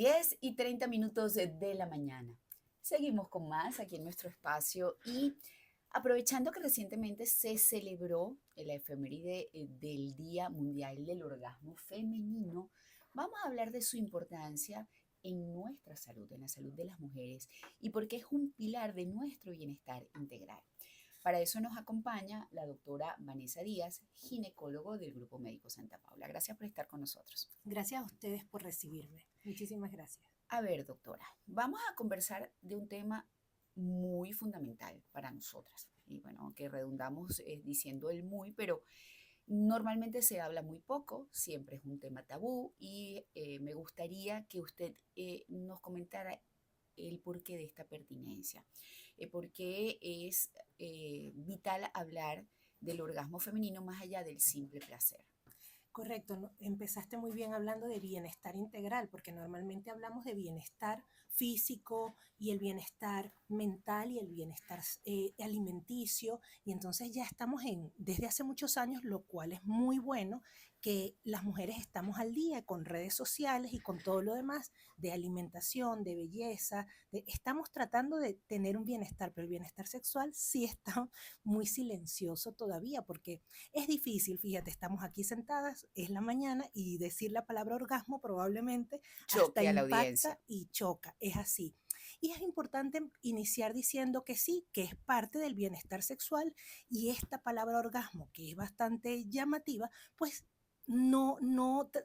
10:30 de la mañana. Seguimos con más aquí en nuestro espacio y aprovechando que recientemente se celebró la efeméride del Día Mundial del Orgasmo Femenino, vamos a hablar de su importancia en nuestra salud, en la salud de las mujeres y porque es un pilar de nuestro bienestar integral. Para eso nos acompaña la doctora Vanessa Díaz, ginecólogo del Grupo Médico Santa Paula. Gracias por estar con nosotros. Gracias a ustedes por recibirme. Muchísimas gracias. A ver, doctora, vamos a conversar de un tema muy fundamental para nosotras. Y bueno, que redundamos diciendo el muy, pero normalmente se habla muy poco, siempre es un tema tabú y me gustaría que usted nos comentara el porqué de esta pertinencia, por qué es vital hablar del orgasmo femenino más allá del simple placer. Correcto, ¿no? Empezaste muy bien hablando de bienestar integral, porque normalmente hablamos de bienestar físico y el bienestar mental y el bienestar alimenticio, y entonces ya estamos desde hace muchos años, lo cual es muy bueno, que las mujeres estamos al día con redes sociales y con todo lo demás de alimentación, de belleza, estamos tratando de tener un bienestar, pero el bienestar sexual sí está muy silencioso todavía, porque es difícil, fíjate, estamos aquí sentadas, es la mañana y decir la palabra orgasmo probablemente hasta Choque a la audiencia. impacta y choca, es así. Y es importante iniciar diciendo que sí, que es parte del bienestar sexual y esta palabra orgasmo, que es bastante llamativa, pues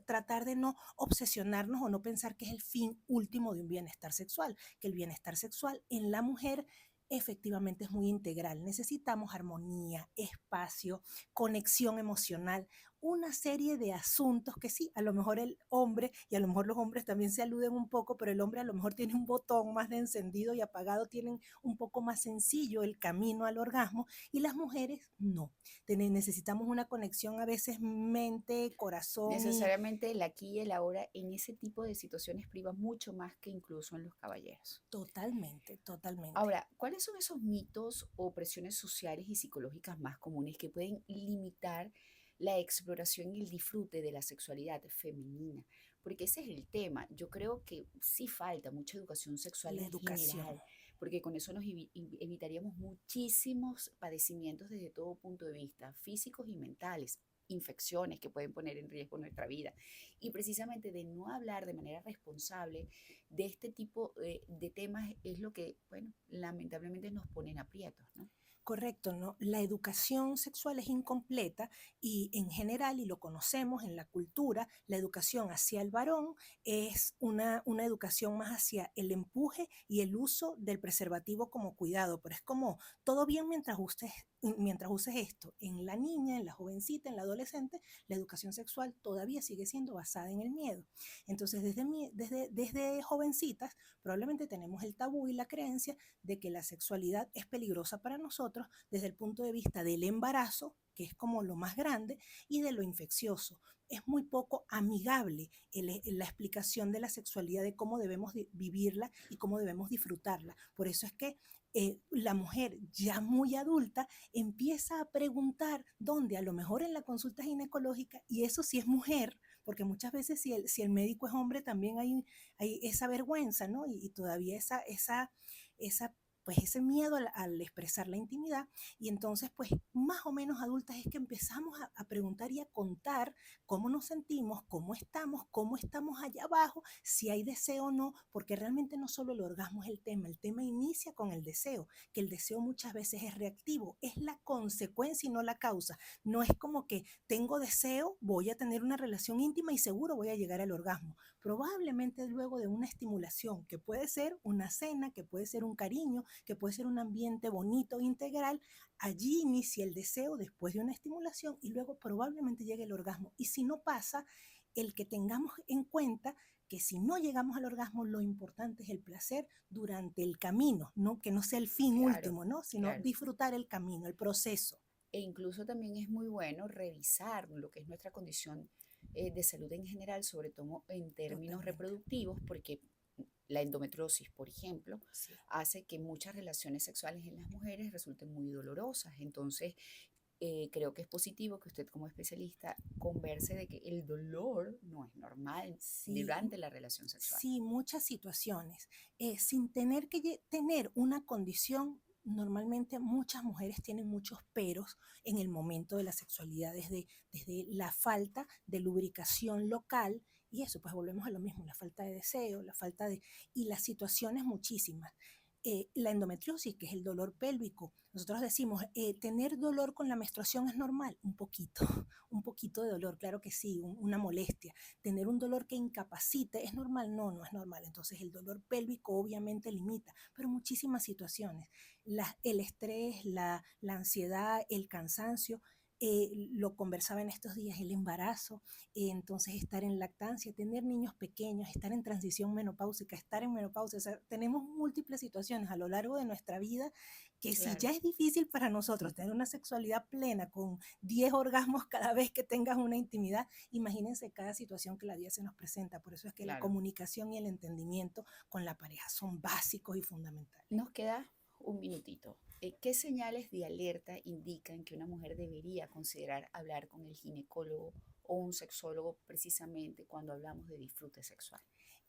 tratar de no obsesionarnos o no pensar que es el fin último de un bienestar sexual, que el bienestar sexual en la mujer efectivamente es muy integral. Necesitamos armonía, espacio, conexión emocional, una serie de asuntos que sí, a lo mejor el hombre, y a lo mejor los hombres también se aluden un poco, pero el hombre a lo mejor tiene un botón más de encendido y apagado, tienen un poco más sencillo el camino al orgasmo, y las mujeres no. Necesitamos una conexión a veces mente, corazón y Necesariamente el aquí y el ahora en ese tipo de situaciones priva mucho más que incluso en los caballeros. totalmente, totalmente. Ahora, ¿cuáles son esos mitos o presiones sociales y psicológicas más comunes que pueden limitar la exploración y el disfrute de la sexualidad femenina? Porque ese es el tema. Yo creo que sí falta mucha educación sexual La en educación. general, porque con eso nos evitaríamos muchísimos padecimientos desde todo punto de vista, físicos y mentales, infecciones que pueden poner en riesgo nuestra vida. Y precisamente de no hablar de manera responsable de este tipo de temas es lo que, bueno, lamentablemente nos ponen aprietos, ¿no? Correcto, ¿no? La educación sexual es incompleta y en general, y lo conocemos en la cultura, la educación hacia el varón es una educación más hacia el empuje y el uso del preservativo como cuidado, pero es como todo bien mientras uses esto. En la niña, en la jovencita, en la adolescente, la educación sexual todavía sigue siendo basada en el miedo. Entonces, desde jovencitas, probablemente tenemos el tabú y la creencia de que la sexualidad es peligrosa para nosotros desde el punto de vista del embarazo, que es como lo más grande, y de lo infeccioso. Es muy poco amigable la explicación de la sexualidad, de cómo debemos vivirla y cómo debemos disfrutarla. Por eso es que la mujer ya muy adulta empieza a preguntar dónde, a lo mejor en la consulta ginecológica, y eso sí es mujer, porque muchas veces si el médico es hombre también hay esa vergüenza, ¿no? Y todavía esa pues ese miedo al expresar la intimidad, y entonces pues más o menos adultas es que empezamos a preguntar y a contar cómo nos sentimos, cómo estamos allá abajo, si hay deseo o no, porque realmente no solo el orgasmo es el tema inicia con el deseo, que el deseo muchas veces es reactivo, es la consecuencia y no la causa. No es como que tengo deseo, voy a tener una relación íntima y seguro voy a llegar al orgasmo. Probablemente luego de una estimulación, que puede ser una cena, que puede ser un cariño, que puede ser un ambiente bonito, integral, allí inicia el deseo después de una estimulación y luego probablemente llegue el orgasmo. Y si no pasa, el que tengamos en cuenta que si no llegamos al orgasmo, lo importante es el placer durante el camino, ¿no? Que no sea el fin Claro, último, ¿no? Sino claro. disfrutar el camino, el proceso. E incluso también es muy bueno revisar lo que es nuestra condición de salud en general, sobre todo en términos Totalmente. reproductivos, porque la endometriosis, por ejemplo, Sí. hace que muchas relaciones sexuales en las mujeres resulten muy dolorosas. Entonces, creo que es positivo que usted como especialista converse de que el dolor no es normal Sí, durante la relación sexual. sí, muchas situaciones. Sin tener que tener una condición, normalmente muchas mujeres tienen muchos peros en el momento de la sexualidad, desde la falta de lubricación local, y eso, pues volvemos a lo mismo, la falta de deseo, y las situaciones muchísimas. La endometriosis, que es el dolor pélvico. Nosotros decimos, tener dolor con la menstruación es normal, un poquito, un poquito de dolor, claro que sí, una molestia. Tener un dolor que incapacite es normal, no, no es normal. Entonces el dolor pélvico obviamente limita, pero muchísimas situaciones. El estrés, la ansiedad, el cansancio, lo conversaba en estos días, el embarazo, entonces estar en lactancia, tener niños pequeños, estar en transición menopáusica, estar en menopausia, o sea, tenemos múltiples situaciones a lo largo de nuestra vida que si Claro, ya es difícil para nosotros tener una sexualidad plena con 10 orgasmos cada vez que tengas una intimidad, imagínense cada situación que la vida se nos presenta. Por eso es que la claro. comunicación y el entendimiento con la pareja son básicos y fundamentales. Nos queda un minutito. ¿Qué señales de alerta indican que una mujer debería considerar hablar con el ginecólogo o un sexólogo precisamente cuando hablamos de disfrute sexual?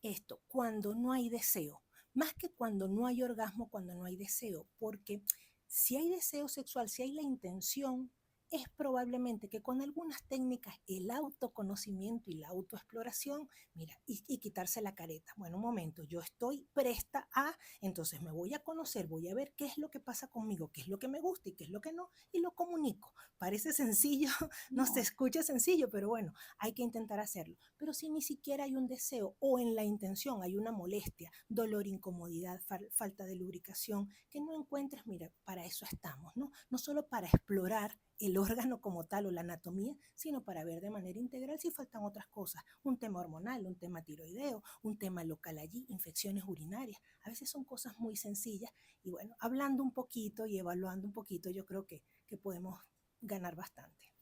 Esto, cuando no hay deseo, más que cuando no hay orgasmo, cuando no hay deseo, porque si hay deseo sexual, si hay la intención, es probablemente que con algunas técnicas, el autoconocimiento y la autoexploración, mira, y quitarse la careta. Bueno, un momento, yo estoy presta a, entonces me voy a conocer, voy a ver qué es lo que pasa conmigo, qué es lo que me gusta y qué es lo que no, y lo comunico. Parece sencillo, no se No, escucha sencillo, pero bueno, hay que intentar hacerlo. Pero si ni siquiera hay un deseo o en la intención hay una molestia, dolor, incomodidad, falta de lubricación, que no encuentres, mira, para eso estamos, ¿no? No solo para explorar el órgano como tal o la anatomía, sino para ver de manera integral si faltan otras cosas, un tema hormonal, un tema tiroideo, un tema local allí, infecciones urinarias. A veces son cosas muy sencillas y bueno, hablando un poquito y evaluando un poquito, yo creo que podemos ganar bastante.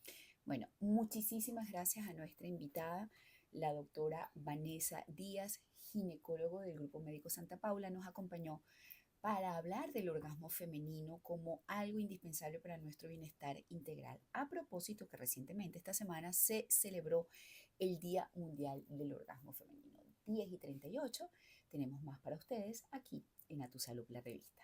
bueno, muchísimas gracias a nuestra invitada, la doctora Vanessa Díaz, ginecólogo del Grupo Médico Santa Paula, nos acompañó para hablar del orgasmo femenino como algo indispensable para nuestro bienestar integral. A propósito que recientemente esta semana se celebró el Día Mundial del Orgasmo Femenino. 10:38, tenemos más para ustedes aquí en A Tu Salud, la revista.